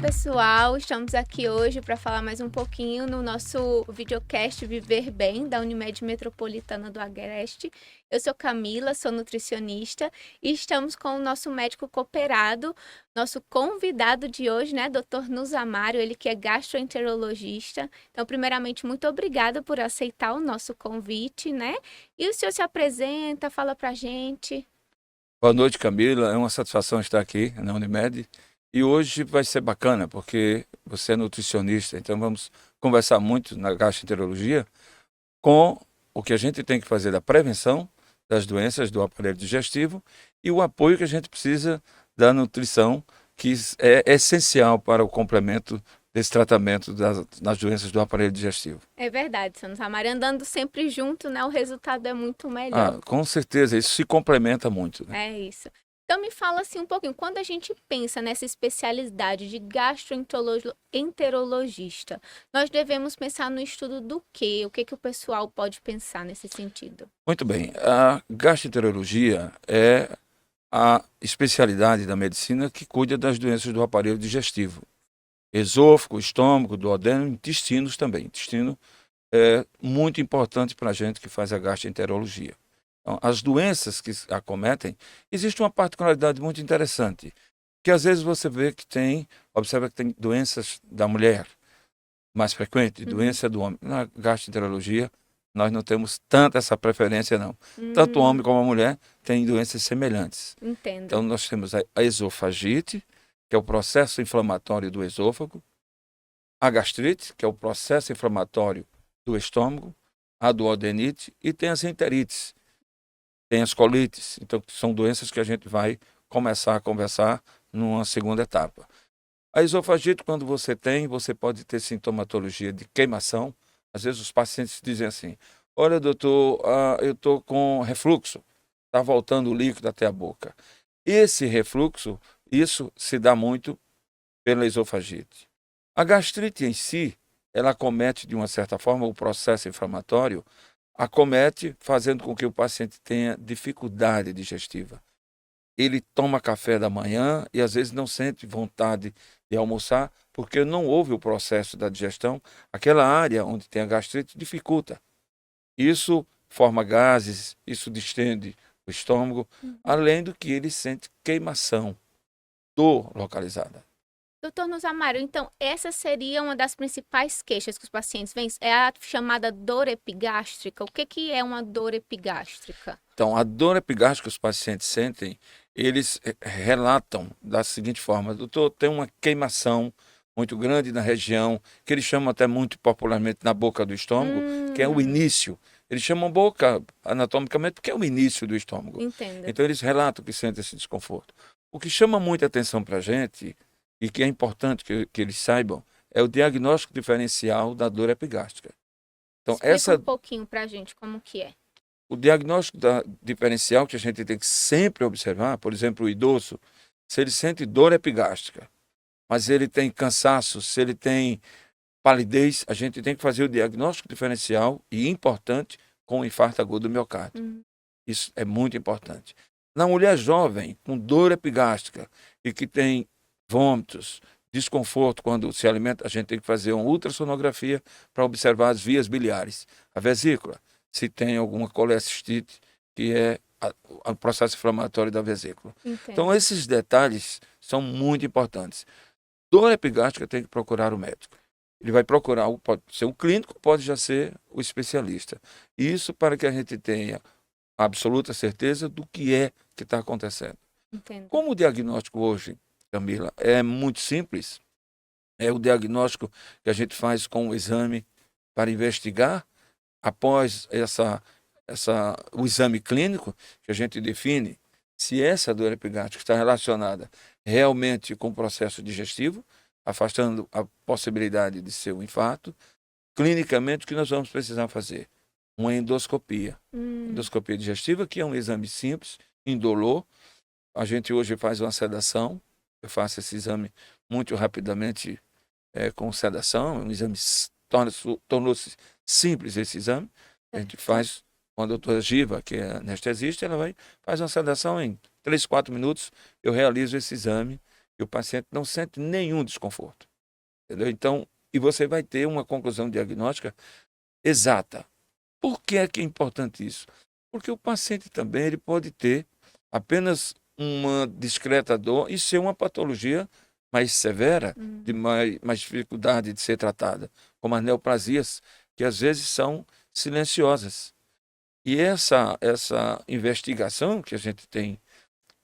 pessoal, estamos aqui hoje para falar mais um pouquinho no nosso videocast Viver Bem, da Unimed Metropolitana do Agreste. Eu sou Camila, sou nutricionista e estamos com o nosso médico cooperado, nosso convidado de hoje, né, Dr. Nuzamário, ele que é gastroenterologista. Então, primeiramente, muito obrigada por aceitar o nosso convite, né? E o senhor se apresenta, fala pra gente. Boa noite, Camila. É uma satisfação estar aqui na Unimed. E hoje vai ser bacana, porque você é nutricionista, então vamos conversar muito na gastroenterologia com o que a gente tem que fazer da prevenção das doenças do aparelho digestivo e o apoio que a gente precisa da nutrição, que é essencial para o complemento desse tratamento das doenças do aparelho digestivo. É verdade, seu Nuzamário, andando sempre junto, né, o resultado é muito melhor. Com certeza, isso se complementa muito, né? É isso. Então me fala assim um pouquinho, quando a gente pensa nessa especialidade de gastroenterologista, nós devemos pensar no estudo do quê? O que que o pessoal pode pensar nesse sentido? Muito bem, a gastroenterologia é a especialidade da medicina que cuida das doenças do aparelho digestivo. Esôfago, estômago, duodeno, intestinos também. Intestino é muito importante para a gente que faz a gastroenterologia. Então, as doenças que acometem, existe uma particularidade muito interessante, que às vezes você vê que observa que tem doenças da mulher mais frequente, doença do homem. Na gastroenterologia, nós não temos tanta essa preferência, não. Tanto o homem como a mulher têm doenças semelhantes. Entendo. Então, nós temos a esofagite, que é o processo inflamatório do esôfago, a gastrite, que é o processo inflamatório do estômago, a duodenite e tem as enterites, tem as colites. Então, são doenças que a gente vai começar a conversar numa segunda etapa. A esofagite, quando você pode ter sintomatologia de queimação. Às vezes os pacientes dizem assim, olha doutor, eu estou com refluxo, está voltando o líquido até a boca. Esse refluxo, isso se dá muito pela esofagite. A gastrite em si, ela acomete de uma certa forma o processo inflamatório, acomete fazendo com que o paciente tenha dificuldade digestiva. Ele toma café da manhã e às vezes não sente vontade de almoçar porque não houve o processo da digestão. Aquela área onde tem a gastrite dificulta. Isso forma gases, isso distende o estômago, além do que ele sente queimação, dor localizada. Doutor Nuzamário, então essa seria uma das principais queixas que os pacientes vêm, é a chamada dor epigástrica. O que que é uma dor epigástrica? Então, a dor epigástrica que os pacientes sentem, eles relatam da seguinte forma: doutor, tem uma queimação muito grande na região, que eles chamam até muito popularmente na boca do estômago, que é o início. Eles chamam boca anatomicamente porque é o início do estômago. Entendo. Então, eles relatam que sentem esse desconforto. O que chama muita atenção para a gente, e que é importante que eles saibam, é o diagnóstico diferencial da dor epigástrica. Então, Explica um pouquinho para a gente como que é. o diagnóstico diferencial que a gente tem que sempre observar, por exemplo, o idoso, se ele sente dor epigástrica, mas ele tem cansaço, se ele tem palidez, a gente tem que fazer o diagnóstico diferencial e importante com o infarto agudo do miocárdio. Isso é muito importante. Na mulher jovem, com dor epigástrica e que tem vômitos, desconforto quando se alimenta, a gente tem que fazer uma ultrassonografia para observar as vias biliares, a vesícula, se tem alguma colecistite, que é o processo inflamatório da vesícula. Entendo. Então, esses detalhes são muito importantes. Dor epigástrica tem que procurar o médico. Ele vai procurar, pode ser um clínico, pode já ser o especialista. Isso para que a gente tenha absoluta certeza do que é que está acontecendo. Entendo. Como o diagnóstico hoje, Camila, é muito simples, é o diagnóstico que a gente faz com o exame para investigar, após o exame clínico, que a gente define se essa dor epigástrica está relacionada realmente com o processo digestivo, afastando a possibilidade de ser um infarto. Clinicamente, o que nós vamos precisar fazer? Uma endoscopia. Endoscopia digestiva, que é um exame simples, indolor. A gente hoje faz uma sedação. Eu faço esse exame muito rapidamente com sedação. Um exame tornou-se simples esse exame. A gente faz com a doutora Giva, que é anestesista, ela faz uma sedação em 3, 4 minutos. Eu realizo esse exame e o paciente não sente nenhum desconforto. Entendeu? Então, e você vai ter uma conclusão diagnóstica exata. Por que é importante isso? Porque o paciente também ele pode ter apenas uma discreta dor e ser uma patologia mais severa, de mais dificuldade de ser tratada, como as neoplasias, que às vezes são silenciosas. E essa investigação que a gente tem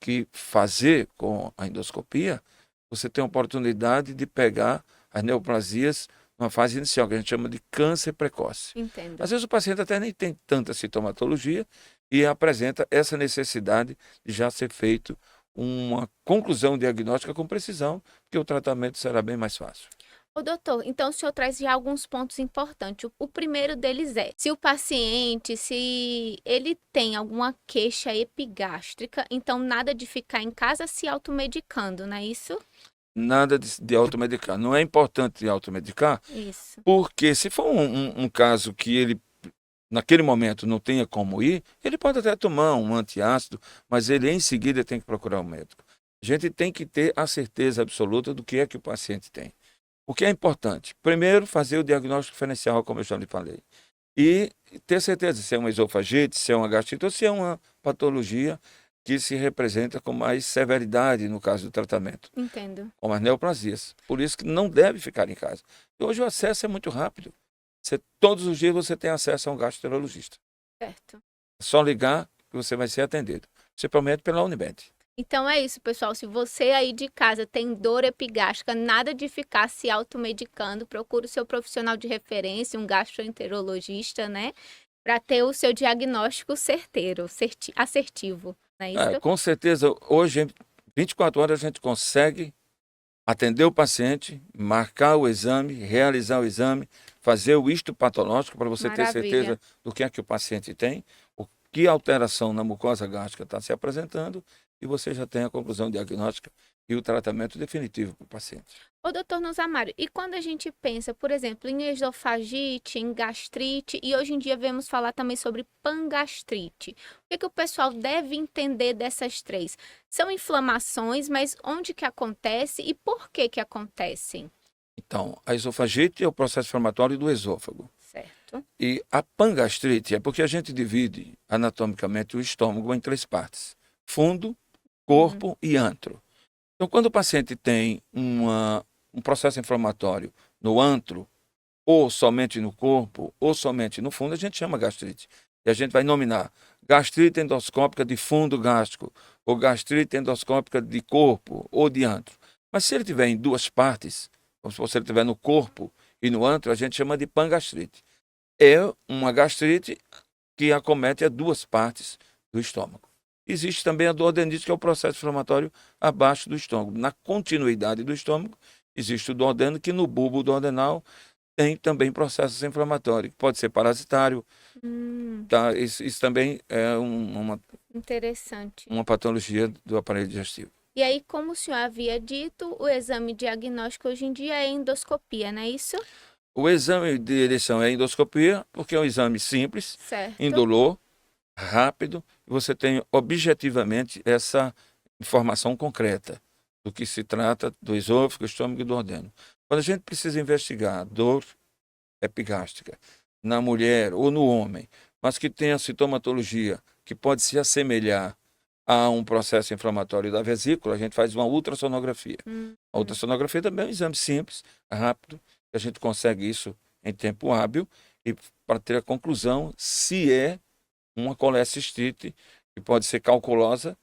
que fazer com a endoscopia, você tem a oportunidade de pegar as neoplasias numa fase inicial, que a gente chama de câncer precoce. Entendo. Às vezes o paciente até nem tem tanta sintomatologia e apresenta essa necessidade de já ser feito uma conclusão diagnóstica com precisão, que o tratamento será bem mais fácil. Ô, doutor, então o senhor traz já alguns pontos importantes. O primeiro deles é, se o paciente, se ele tem alguma queixa epigástrica, então nada de ficar em casa se automedicando, não é isso? Nada de automedicar. Não é importante automedicar, Isso. porque se for um caso que ele, naquele momento, não tenha como ir, ele pode até tomar um antiácido, mas ele em seguida tem que procurar um médico. A gente tem que ter a certeza absoluta do que é que o paciente tem. O que é importante? Primeiro, fazer o diagnóstico diferencial, como eu já lhe falei. E ter certeza se é uma esofagite, se é uma gastrite ou se é uma patologia que se representa com mais severidade no caso do tratamento, Entendo. como as neoplasias. Por isso que não deve ficar em casa. E hoje o acesso é muito rápido. Todos os dias você tem acesso a um gastroenterologista. Certo. É só ligar que você vai ser atendido. Principalmente pela Unimed. Então é isso, pessoal. Se você aí de casa tem dor epigástrica, nada de ficar se automedicando, procure o seu profissional de referência, um gastroenterologista, né? Para ter o seu diagnóstico certeiro, assertivo, não é isso? Com certeza, hoje, 24 horas, a gente consegue atender o paciente, marcar o exame, realizar o exame, fazer o histopatológico para você ter Maravilha. certeza do que é que o paciente tem, o que alteração na mucosa gástrica está se apresentando, e você já tem a conclusão diagnóstica e o tratamento definitivo para o paciente. Ô, doutor Nosamário, e quando a gente pensa, por exemplo, em esofagite, em gastrite, e hoje em dia vemos falar também sobre pangastrite, o que o pessoal deve entender dessas três? São inflamações, mas onde que acontece e por que acontecem? Então, a esofagite é o processo inflamatório do esôfago. Certo. E a pangastrite é porque a gente divide anatomicamente o estômago em três partes: fundo, corpo e antro. Então, quando o paciente tem um processo inflamatório no antro, ou somente no corpo, ou somente no fundo, a gente chama gastrite. E a gente vai nominar gastrite endoscópica de fundo gástrico, ou gastrite endoscópica de corpo, ou de antro. Mas se ele tiver em duas partes, como se ele tiver no corpo e no antro, a gente chama de pangastrite. É uma gastrite que acomete as duas partes do estômago. Existe também a duodenite, que é o processo inflamatório abaixo do estômago. Na continuidade do estômago, existe o duodeno, que no bulbo duodenal tem também processos inflamatórios. Pode ser parasitário, tá? Isso também é Interessante. uma patologia do aparelho digestivo. E aí, como o senhor havia dito, o exame diagnóstico hoje em dia é endoscopia, não é isso? O exame de eleição é a endoscopia, porque é um exame simples, Certo. indolor, rápido, e você tem objetivamente essa informação concreta do que se trata do esôfago, estômago e do duodeno. Quando a gente precisa investigar dor epigástrica na mulher ou no homem, mas que tenha sintomatologia que pode se assemelhar a um processo inflamatório da vesícula, a gente faz uma ultrassonografia. A ultrassonografia também é um exame simples, rápido, que a gente consegue isso em tempo hábil e para ter a conclusão se é uma colecistite, que pode ser calculosa,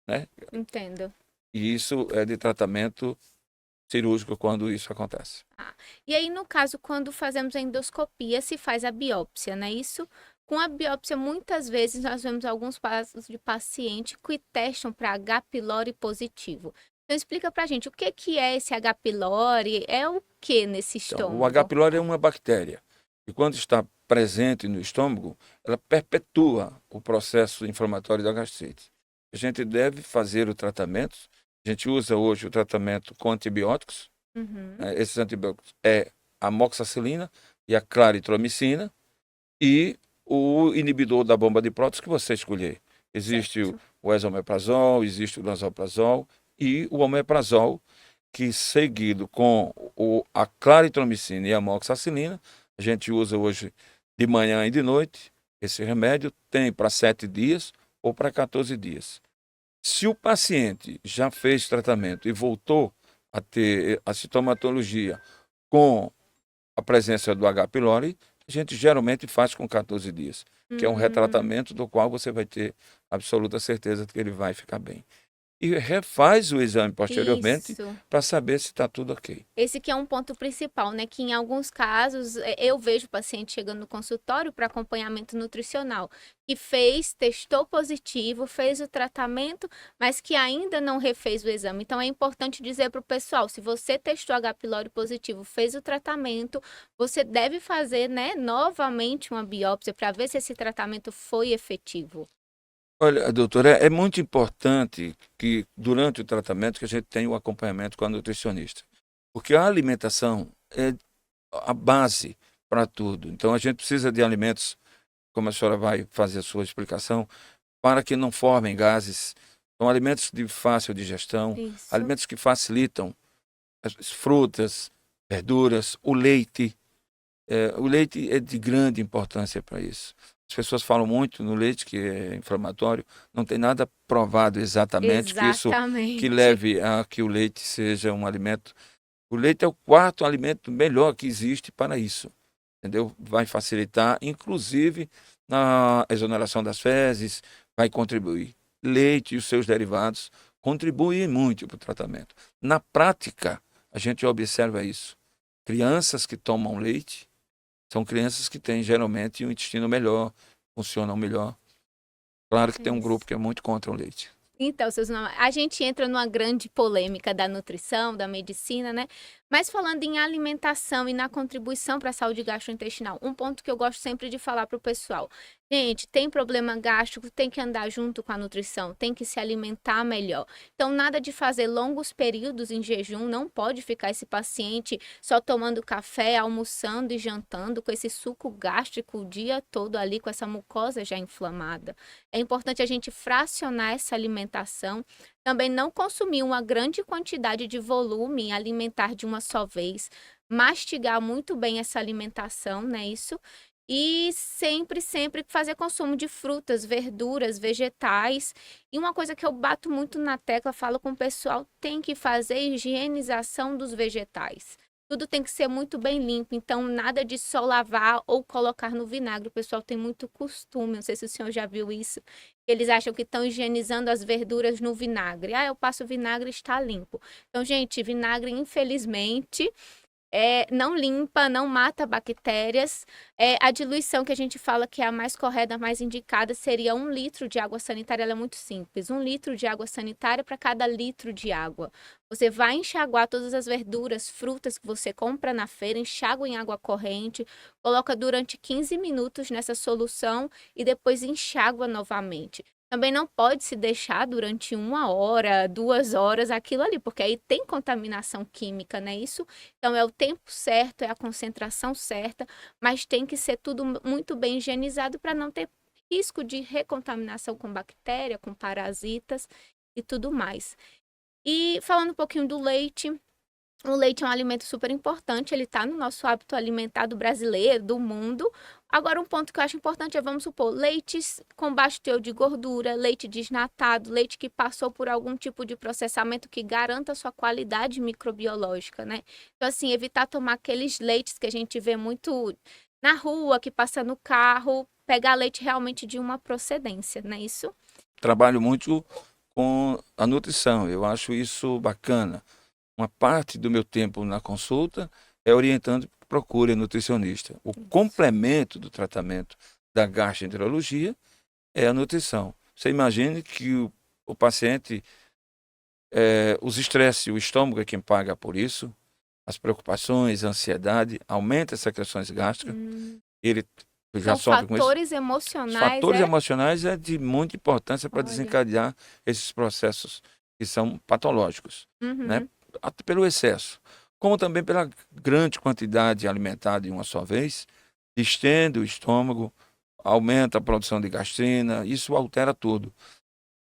né? Entendo. E isso é de tratamento cirúrgico quando isso acontece. E aí, no caso, quando fazemos a endoscopia, se faz a biópsia, não é isso? Com a biópsia, muitas vezes nós vemos alguns casos de paciente que testam para H. pylori positivo. Então, explica pra gente, o que é esse H. pylori? É o que nesse estômago? Então, o H. pylori é uma bactéria. E quando está presente no estômago, ela perpetua o processo inflamatório da gastrite. A gente deve fazer o tratamento. A gente usa hoje o tratamento com antibióticos. Esses antibióticos é a amoxicilina e a claritromicina e o inibidor da bomba de prótons que você escolher. Existe o esomeprazol, existe o lansoprazol e o omeprazol, que seguido com a claritromicina e a amoxicilina, a gente usa hoje de manhã e de noite. Esse remédio tem para 7 dias ou para 14 dias. Se o paciente já fez tratamento e voltou a ter a sintomatologia com a presença do H. pylori, a gente geralmente faz com 14 dias, que é um retratamento do qual você vai ter absoluta certeza de que ele vai ficar bem. E refaz o exame posteriormente Isso. para saber se está tudo ok. Esse que é um ponto principal, né? Que em alguns casos eu vejo o paciente chegando no consultório para acompanhamento nutricional, que testou positivo, fez o tratamento, mas que ainda não refez o exame. Então é importante dizer para o pessoal, se você testou H. pylori positivo, fez o tratamento, você deve fazer, né, novamente uma biópsia para ver se esse tratamento foi efetivo. Olha, doutora, é muito importante que durante o tratamento que a gente tenha o acompanhamento com a nutricionista, porque a alimentação é a base para tudo. Então a gente precisa de alimentos, como a senhora vai fazer a sua explicação, para que não formem gases. São alimentos de fácil digestão, Isso. alimentos que facilitam as frutas, verduras, o leite. O leite é de grande importância para isso. As pessoas falam muito no leite, que é inflamatório, não tem nada provado exatamente que isso que Exatamente. leve a que o leite seja um alimento. O leite é o quarto alimento melhor que existe para isso, entendeu? Vai facilitar, inclusive, na exoneração das fezes, vai contribuir. Leite e os seus derivados contribuem muito para o tratamento. Na prática, a gente observa isso. Crianças que tomam leite são crianças que têm geralmente um intestino melhor, funcionam melhor. Claro que tem um grupo que é muito contra o leite. Então, a gente entra numa grande polêmica da nutrição, da medicina, né? Mas falando em alimentação e na contribuição para a saúde gastrointestinal, um ponto que eu gosto sempre de falar para o pessoal. Gente, tem problema gástrico, tem que andar junto com a nutrição, tem que se alimentar melhor. Então, nada de fazer longos períodos em jejum, não pode ficar esse paciente só tomando café, almoçando e jantando com esse suco gástrico o dia todo ali, com essa mucosa já inflamada. É importante a gente fracionar essa alimentação, também não consumir uma grande quantidade de volume alimentar de uma só vez, mastigar muito bem essa alimentação, né, isso? E sempre fazer consumo de frutas, verduras, vegetais. E uma coisa que eu bato muito na tecla, falo com o pessoal, tem que fazer higienização dos vegetais. Tudo tem que ser muito bem limpo, então nada de só lavar ou colocar no vinagre. O pessoal tem muito costume, não sei se o senhor já viu isso. Eles acham que estão higienizando as verduras no vinagre. Ah, eu passo vinagre e está limpo. Então, gente, vinagre, infelizmente, não limpa, não mata bactérias. A diluição que a gente fala que é a mais correta, a mais indicada, seria 1 litro de água sanitária. Ela é muito simples. 1 litro de água sanitária para cada litro de água. Você vai enxaguar todas as verduras, frutas que você compra na feira, enxágua em água corrente, coloca durante 15 minutos nessa solução e depois enxágua novamente. Também não pode se deixar durante 1 hora, 2 horas aquilo ali, porque aí tem contaminação química, né? Isso, então é o tempo certo, é a concentração certa, mas tem que ser tudo muito bem higienizado para não ter risco de recontaminação com bactéria, com parasitas e tudo mais. E falando um pouquinho do leite, o leite é um alimento super importante, ele está no nosso hábito alimentar do brasileiro, do mundo. Agora, um ponto que eu acho importante é, vamos supor, leites com baixo teor de gordura, leite desnatado, leite que passou por algum tipo de processamento que garanta a sua qualidade microbiológica, né? Então, assim, evitar tomar aqueles leites que a gente vê muito na rua, que passa no carro, pegar leite realmente de uma procedência, não é isso? Trabalho muito com a nutrição, eu acho isso bacana. Uma parte do meu tempo na consulta é orientando que procure nutricionista. O complemento do tratamento da gastroenterologia é a nutrição. Você imagine que o paciente, os estresses, o estômago é quem paga por isso, as preocupações, a ansiedade, aumenta as secreções gástricas, ele já São sofre com isso. fatores Os emocionais, fatores emocionais é de muita importância para Olha. desencadear esses processos que são patológicos, né? Uhum. Até pelo excesso, como também pela grande quantidade alimentar de uma só vez, distende o estômago, aumenta a produção de gastrina, isso altera tudo.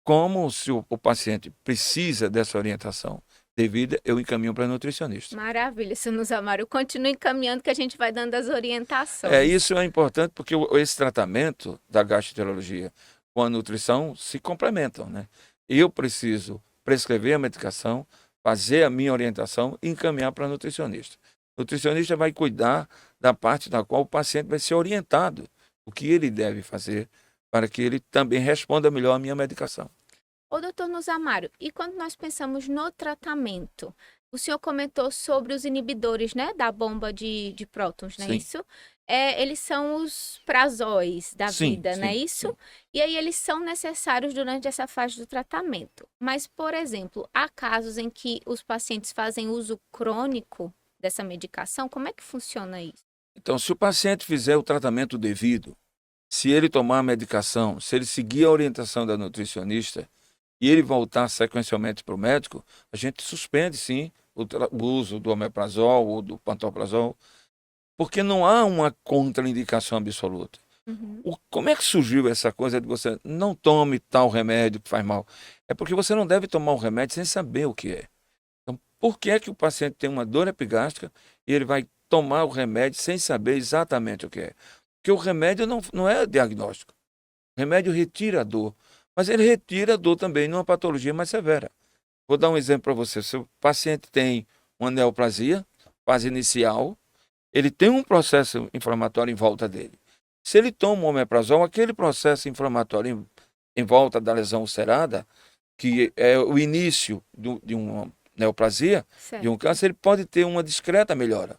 Como se o paciente precisa dessa orientação, devida, eu encaminho para nutricionista. Maravilha, seu Nusamário. Continue encaminhando que a gente vai dando as orientações. Isso é importante porque esse tratamento da gastroenterologia com a nutrição se complementam, né? Eu preciso prescrever a medicação, fazer a minha orientação e encaminhar para nutricionista. O nutricionista vai cuidar da parte da qual o paciente vai ser orientado, o que ele deve fazer para que ele também responda melhor à minha medicação. Ô, doutor Nusamário, e quando nós pensamos no tratamento, o senhor comentou sobre os inibidores, né, da bomba de prótons, não é Sim. isso? Eles são os prazóis da Sim, vida, não é sim, isso? sim. E aí eles são necessários durante essa fase do tratamento. Mas, por exemplo, há casos em que os pacientes fazem uso crônico dessa medicação, como é que funciona isso? Então, se o paciente fizer o tratamento devido, se ele tomar a medicação, se ele seguir a orientação da nutricionista e ele voltar sequencialmente para o médico, a gente suspende sim o uso do omeprazol ou do pantoprazol, porque não há uma contraindicação absoluta. Uhum. Como é que surgiu essa coisa de você não tome tal remédio que faz mal? É porque você não deve tomar o remédio sem saber o que é. Então, por que é que o paciente tem uma dor epigástrica e ele vai tomar o remédio sem saber exatamente o que é? Porque o remédio não é diagnóstico. O remédio retira a dor, mas ele retira a dor também numa patologia mais severa. Vou dar um exemplo para você. Se o paciente tem uma neoplasia, fase inicial, ele tem um processo inflamatório em volta dele. Se ele toma o omeprazol, aquele processo inflamatório em volta da lesão ulcerada, que é o início de uma neoplasia, Certo. de um câncer, ele pode ter uma discreta melhora.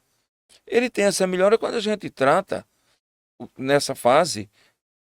Ele tem essa melhora quando a gente trata nessa fase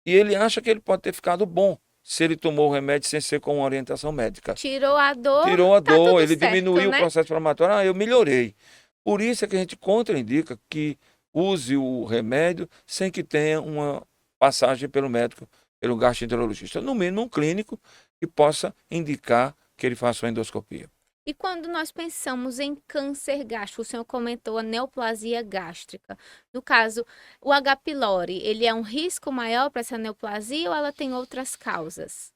e ele acha que ele pode ter ficado bom se ele tomou o remédio sem ser com uma orientação médica. Tirou a dor, Tirou a tá dor, tudo ele certo, diminuiu né? o processo inflamatório, eu melhorei. Por isso é que a gente contraindica que use o remédio sem que tenha uma passagem pelo médico, pelo gastroenterologista, no mínimo um clínico que possa indicar que ele faça uma endoscopia. E quando nós pensamos em câncer gástrico, o senhor comentou a neoplasia gástrica. No caso, o H. pylori, ele é um risco maior para essa neoplasia ou ela tem outras causas?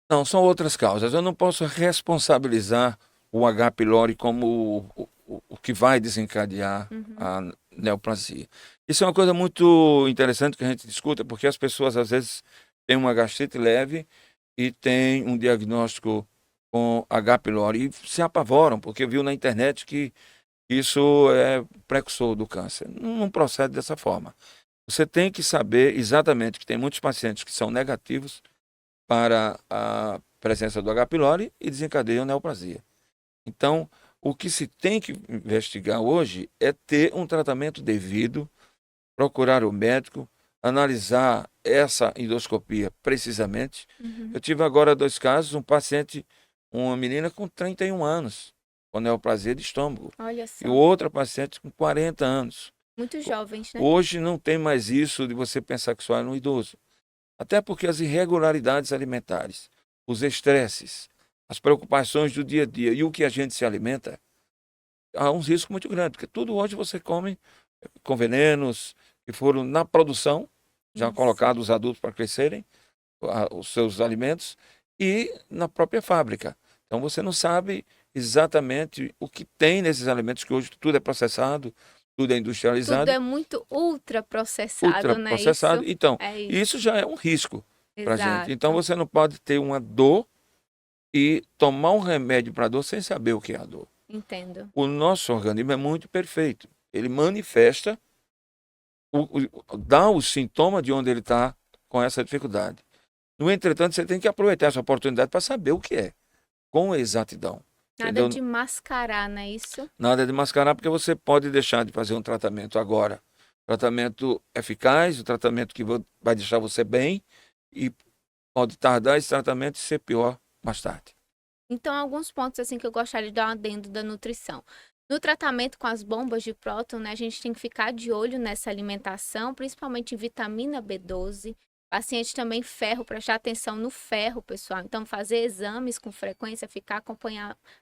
Não, são outras causas. Eu não posso responsabilizar o H. pylori como o que vai desencadear a neoplasia. Isso é uma coisa muito interessante que a gente discuta, porque as pessoas às vezes têm uma gastrite leve e têm um diagnóstico com H. pylori e se apavoram, porque viu na internet que isso é precursor do câncer. Não procede dessa forma. Você tem que saber exatamente que tem muitos pacientes que são negativos para a presença do H. pylori e desencadeiam neoplasia. Então, o que se tem que investigar hoje é ter um tratamento devido, procurar o médico, analisar essa endoscopia precisamente. Eu tive agora 2 casos, um paciente, uma menina com 31 anos, com neoplasia de estômago, Olha só, e outra paciente com 40 anos. muito jovens, né? Hoje não tem mais isso de você pensar que só é um idoso. Até porque as irregularidades alimentares, os estresses, as preocupações do dia a dia e o que a gente se alimenta, há um risco muito grande, porque tudo hoje você come com venenos que foram na produção, já Isso. colocados os adultos para crescerem, os seus alimentos, e na própria fábrica. Então você não sabe exatamente o que tem nesses alimentos, que hoje tudo é processado, tudo é industrializado. Tudo é muito ultraprocessado, né? Ultraprocessado. Isso Então, é isso. isso já é um risco para a gente. Então, Exato. você não pode ter uma dor e tomar um remédio para dor sem saber o que é a dor. Entendo. O nosso organismo é muito perfeito. Ele manifesta, dá o sintoma de onde ele está com essa dificuldade. No entretanto, você tem que aproveitar essa oportunidade para saber o que é, com exatidão. Nada Entendeu? de mascarar, não é isso? Nada de mascarar, porque você pode deixar de fazer um tratamento agora. Tratamento eficaz, o tratamento que vai deixar você bem, e pode tardar esse tratamento e ser pior mais tarde. Então, alguns pontos assim que eu gostaria de dar um adendo da nutrição. No tratamento com as bombas de próton, né, a gente tem que ficar de olho nessa alimentação, principalmente em vitamina B12. Paciente também ferro, prestar atenção no ferro, pessoal. Então, fazer exames com frequência, ficar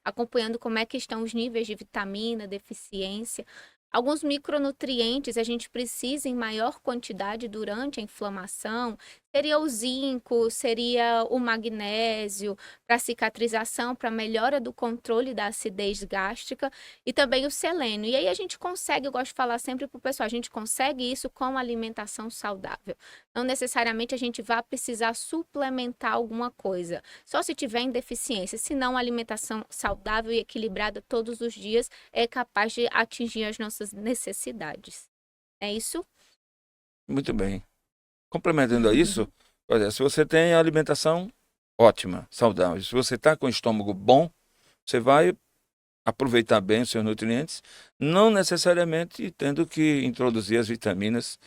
acompanhando como é que estão os níveis de vitamina, deficiência. Alguns micronutrientes a gente precisa em maior quantidade durante a inflamação, Seria o zinco, seria o magnésio para cicatrização, para melhora do controle da acidez gástrica e também o selênio. E aí a gente consegue, eu gosto de falar sempre para o pessoal, a gente consegue isso com alimentação saudável. Não necessariamente a gente vai precisar suplementar alguma coisa, só se tiver em deficiência. Se não, a alimentação saudável e equilibrada todos os dias é capaz de atingir as nossas necessidades. É isso? Muito bem. Complementando a isso, olha, se você tem a alimentação ótima, saudável, se você está com o estômago bom, você vai aproveitar bem os seus nutrientes, não necessariamente tendo que introduzir as vitaminas,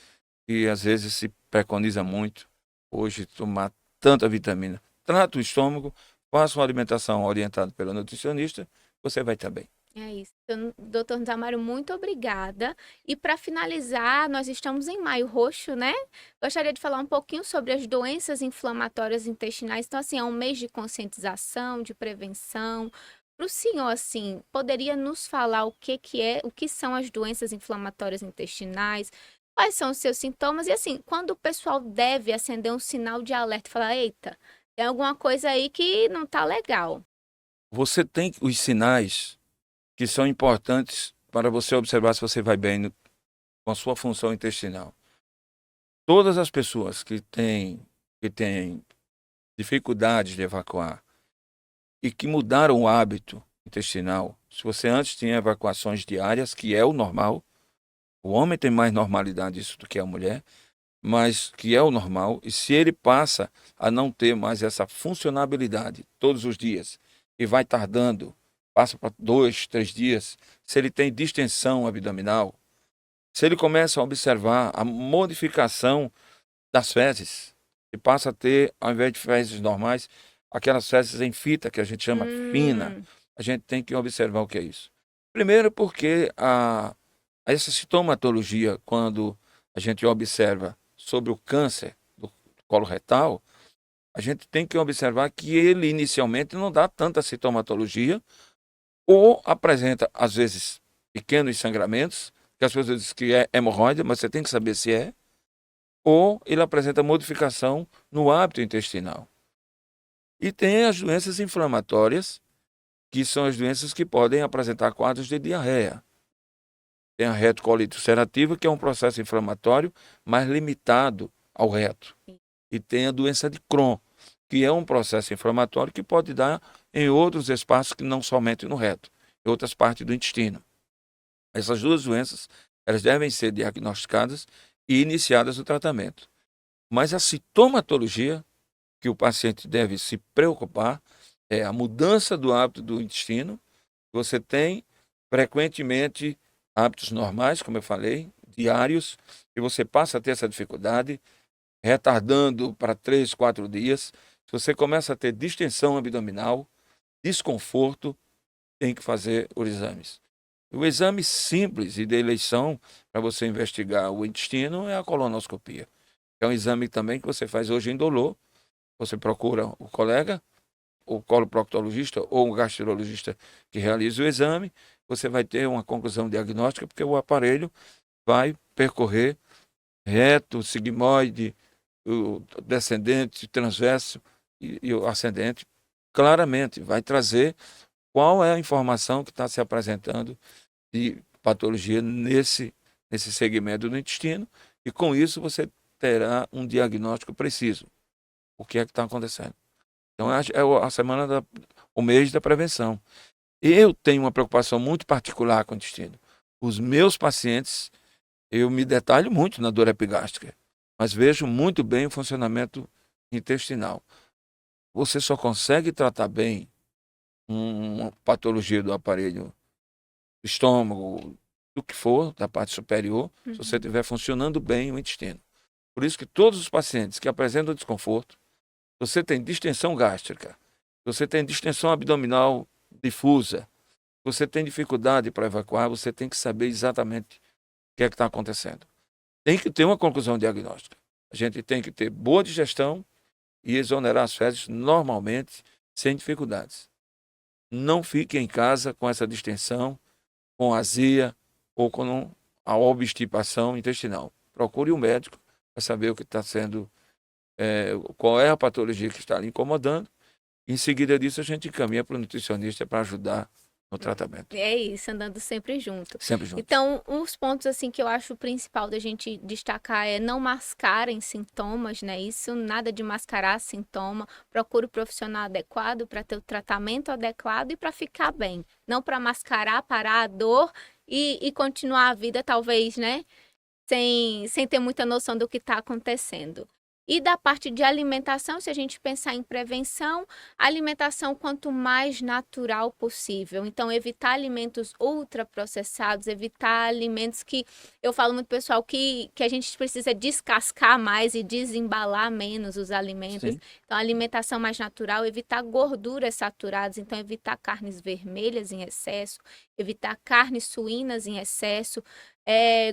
que às vezes se preconiza muito hoje tomar tanta vitamina. Trata o estômago, faça uma alimentação orientada pelo nutricionista, você vai estar bem. É isso. Então, doutor Nzamaro, muito obrigada. E para finalizar, nós estamos em Maio Roxo, né? Gostaria de falar um pouquinho sobre as doenças inflamatórias intestinais. Então, assim, é um mês de conscientização, de prevenção. Para o senhor, assim, poderia nos falar o que são as doenças inflamatórias intestinais? Quais são os seus sintomas? E assim, quando o pessoal deve acender um sinal de alerta e falar, eita, tem alguma coisa aí que não tá legal. Você tem os sinais que são importantes para você observar se você vai bem com a sua função intestinal. Todas as pessoas que têm dificuldades de evacuar e que mudaram o hábito intestinal, se você antes tinha evacuações diárias, que é o normal, o homem tem mais normalidade disso do que a mulher, mas que é o normal, e se ele passa a não ter mais essa funcionabilidade todos os dias e vai tardando, passa para 2, 3 dias, se ele tem distensão abdominal, se ele começa a observar a modificação das fezes, e passa a ter, ao invés de fezes normais, aquelas fezes em fita que a gente chama fina, Hum, a gente tem que observar o que é isso. Primeiro porque essa sintomatologia, quando a gente observa sobre o câncer do colo retal, a gente tem que observar que ele inicialmente não dá tanta sintomatologia ou apresenta, às vezes, pequenos sangramentos, que as pessoas dizem que é hemorroida, mas você tem que saber se é, ou ele apresenta modificação no hábito intestinal. E tem as doenças inflamatórias, que são as doenças que podem apresentar quadros de diarreia. Tem a retocolite ulcerativa, que é um processo inflamatório mais limitado ao reto. E tem a doença de Crohn, que é um processo inflamatório que pode dar em outros espaços que não somente no reto, em outras partes do intestino. Essas duas doenças, elas devem ser diagnosticadas e iniciadas o tratamento. Mas a sintomatologia que o paciente deve se preocupar é a mudança do hábito do intestino. Você tem frequentemente hábitos normais, como eu falei, diários, e você passa a ter essa dificuldade, retardando para 3, 4 dias. Se você começa a ter distensão abdominal, desconforto, tem que fazer os exames. O exame simples e de eleição para você investigar o intestino é a colonoscopia. É um exame também que você faz hoje indolor. Você procura o colega, o coloproctologista ou o gastrologista que realiza o exame. Você vai ter uma conclusão diagnóstica, porque o aparelho vai percorrer reto, sigmoide, o descendente, transverso e o ascendente, claramente vai trazer qual é a informação que está se apresentando de patologia nesse segmento do intestino, e com isso você terá um diagnóstico preciso. O que é que está acontecendo? Então é a semana, o mês da prevenção. Eu tenho uma preocupação muito particular com o intestino. Os meus pacientes, eu me detalho muito na dor epigástrica, mas vejo muito bem o funcionamento intestinal. Você só consegue tratar bem uma patologia do aparelho estômago, do que for, da parte superior, se você uhum. estiver funcionando bem o intestino. Por isso que todos os pacientes que apresentam desconforto, você tem distensão gástrica, você tem distensão abdominal difusa, você tem dificuldade para evacuar, você tem que saber exatamente o que é que está acontecendo. Tem que ter uma conclusão diagnóstica. A gente tem que ter boa digestão e exonerar as fezes normalmente, sem dificuldades. Não fique em casa com essa distensão, com azia ou com a obstipação intestinal. Procure um médico para saber o que está sendo qual é a patologia que está lhe incomodando. Em seguida disso, a gente encaminha para o nutricionista para ajudar no tratamento. É isso, andando sempre junto. Sempre junto. Então, uns pontos assim que eu acho principal da gente destacar é não mascarem sintomas, né? Isso, nada de mascarar sintoma. Procure o profissional adequado para ter o tratamento adequado e para ficar bem. Não para mascarar, parar a dor e continuar a vida, talvez, né? Sem ter muita noção do que está acontecendo. E da parte de alimentação, se a gente pensar em prevenção, alimentação quanto mais natural possível. Então, evitar alimentos ultraprocessados, evitar alimentos que, eu falo muito, pessoal, que a gente precisa descascar mais e desembalar menos os alimentos. Sim. Então, alimentação mais natural, evitar gorduras saturadas, então evitar carnes vermelhas em excesso, evitar carnes suínas em excesso,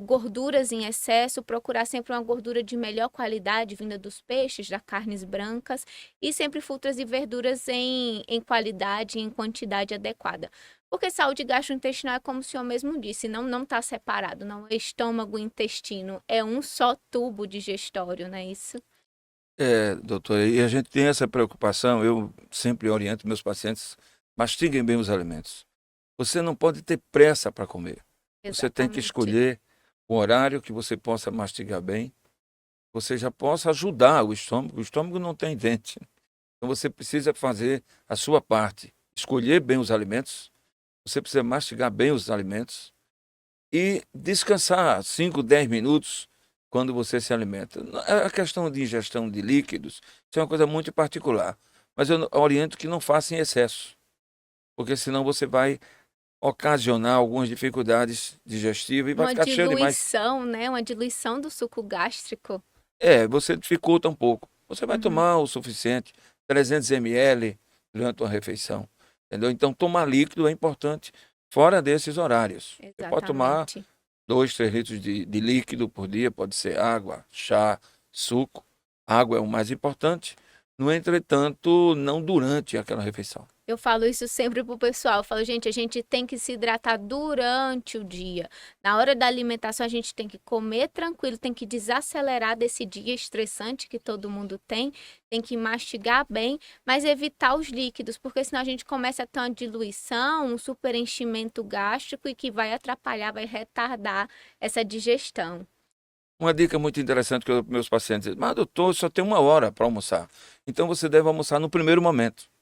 gorduras em excesso, procurar sempre uma gordura de melhor qualidade vinda dos peixes, das carnes brancas e sempre frutas e verduras em qualidade e em quantidade adequada. Porque saúde gastrointestinal é como o senhor mesmo disse, não está separado, não é estômago e intestino, é um só tubo digestório, não é isso? Doutora, e a gente tem essa preocupação, eu sempre oriento meus pacientes, mastiguem bem os alimentos. Você não pode ter pressa para comer. Você tem que Exatamente. escolher o horário que você possa mastigar bem, você já possa ajudar o estômago não tem dente. Então você precisa fazer a sua parte, escolher bem os alimentos, você precisa mastigar bem os alimentos e descansar 5, 10 minutos quando você se alimenta. A questão de ingestão de líquidos, isso é uma coisa muito particular, mas eu oriento que não faça em excesso, porque senão você vai ocasionar algumas dificuldades digestivas e vai Uma ficar cheio demais. diluição, né? Uma diluição do suco gástrico. Você dificulta um pouco. Você vai Uhum. tomar o suficiente, 300 ml durante uma refeição, entendeu? Então, tomar líquido é importante fora desses horários. Você pode tomar Exatamente. 2, 3 litros de líquido por dia, pode ser água, chá, suco. Água é o mais importante, no entretanto, não durante aquela refeição. Eu falo isso sempre pro pessoal. Eu falo, gente, a gente tem que se hidratar durante o dia. Na hora da alimentação, a gente tem que comer tranquilo, tem que desacelerar desse dia estressante que todo mundo tem que mastigar bem, mas evitar os líquidos, porque senão a gente começa a ter uma diluição, um superenchimento gástrico e que vai atrapalhar, vai retardar essa digestão. Uma dica muito interessante que eu dou para meus pacientes é, mas doutor, só tem 1 hora para almoçar. Então você deve almoçar no primeiro momento.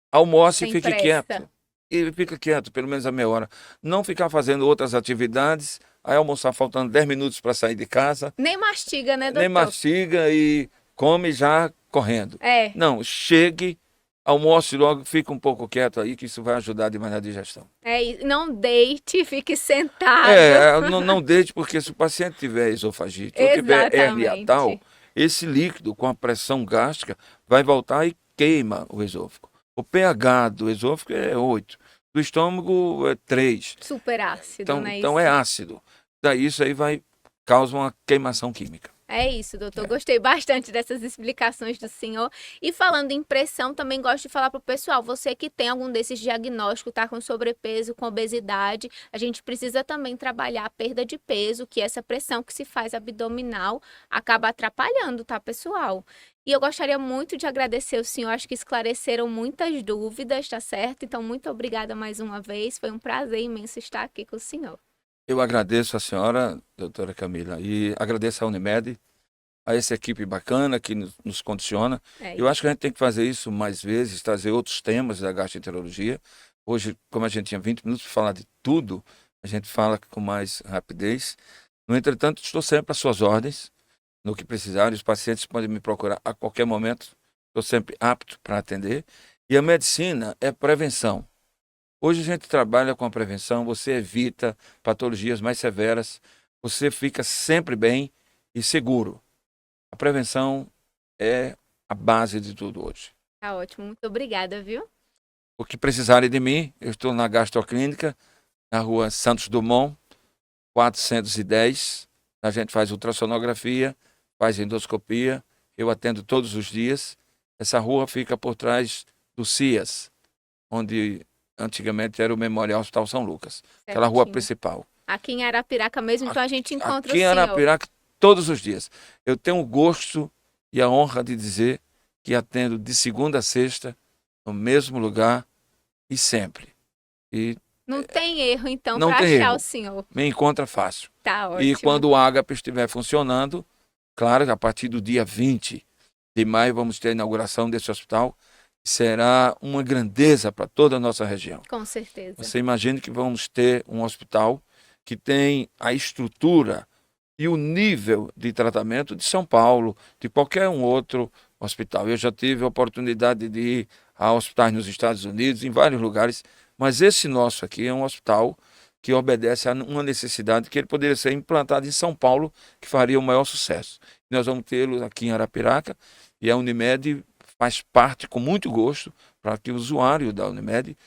Almoce e Sem fique pressa. quieto. E fica quieto, pelo menos a meia hora. Não ficar fazendo outras atividades, aí almoçar faltando 10 minutos para sair de casa, Nem mastiga, né, nem doutor? mastiga e come já correndo. É. Não, chegue, almoce logo, fica um pouco quieto aí, que isso vai ajudar demais na digestão. Não deite, fique sentado. Não deite, porque se o paciente tiver esofagite ou tiver hernia tal, Exatamente. esse líquido com a pressão gástrica vai voltar e queima o esôfago. O pH do esôfago é 8, do estômago é 3. Super ácido, Então, né? então é ácido. Daí isso aí causa uma queimação química. É isso, doutor. Gostei bastante dessas explicações do senhor. E falando em pressão, também gosto de falar para o pessoal, você que tem algum desses diagnósticos, tá com sobrepeso, com obesidade, a gente precisa também trabalhar a perda de peso, que essa pressão que se faz abdominal acaba atrapalhando, tá, pessoal? E eu gostaria muito de agradecer o senhor, acho que esclareceram muitas dúvidas, tá certo? Então, muito obrigada mais uma vez, foi um prazer imenso estar aqui com o senhor. Eu agradeço a senhora, doutora Camila, e agradeço a Unimed, a essa equipe bacana que nos condiciona. Eu acho que a gente tem que fazer isso mais vezes, trazer outros temas da gastroenterologia. Hoje, como a gente tinha 20 minutos para falar de tudo, a gente fala com mais rapidez. No entretanto, estou sempre às suas ordens, no que precisarem. Os pacientes podem me procurar a qualquer momento. Estou sempre apto para atender. E a medicina é prevenção. Hoje a gente trabalha com a prevenção, você evita patologias mais severas, você fica sempre bem e seguro. A prevenção é a base de tudo hoje. Tá ótimo, muito obrigada, viu? O que precisarem de mim, eu estou na Gastroclínica, na rua Santos Dumont, 410. A gente faz ultrassonografia, faz endoscopia, eu atendo todos os dias. Essa rua fica por trás do CIAS, onde antigamente era o Memorial Hospital São Lucas, aquela rua Certinho. principal. Aqui em Arapiraca mesmo, então a gente encontra Aqui em o senhor. Arapiraca, todos os dias. Eu tenho o gosto e a honra de dizer que atendo de segunda a sexta, no mesmo lugar e sempre. E Não tem erro, então, não para tem achar erro. o senhor. Me encontra fácil. Tá E ótimo. quando o Ágape estiver funcionando, claro que a partir do dia 20 de maio vamos ter a inauguração desse hospital. Será uma grandeza para toda a nossa região. Com certeza. Você imagine que vamos ter um hospital que tem a estrutura e o nível de tratamento de São Paulo, de qualquer um outro hospital. Eu já tive a oportunidade de ir a hospitais nos Estados Unidos, em vários lugares, mas esse nosso aqui é um hospital que obedece a uma necessidade que ele poderia ser implantado em São Paulo, que faria o maior sucesso. Nós vamos tê-lo aqui em Arapiraca e a Unimed faz parte com muito gosto para que o usuário da Unimed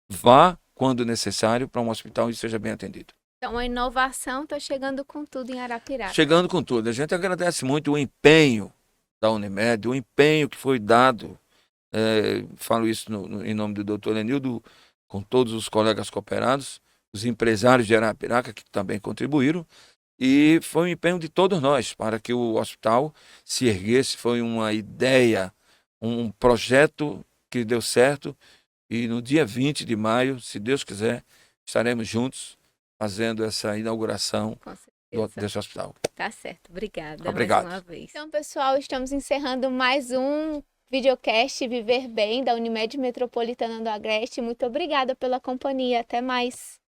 vá, quando necessário, para um hospital e seja bem atendido. Então, a inovação está chegando com tudo em Arapiraca. Chegando com tudo. A gente agradece muito o empenho da Unimed, o empenho que foi dado, falo isso em nome do Dr. Lenildo, com todos os colegas cooperados, os empresários de Arapiraca, que também contribuíram, e foi um empenho de todos nós para que o hospital se erguesse. Foi uma ideia, um projeto que deu certo, e no dia 20 de maio, se Deus quiser, estaremos juntos fazendo essa inauguração Com certeza. desse hospital. Tá certo. Obrigada Obrigado. mais uma vez. Então, pessoal, estamos encerrando mais um videocast Viver Bem da Unimed Metropolitana do Agreste. Muito obrigada pela companhia. Até mais.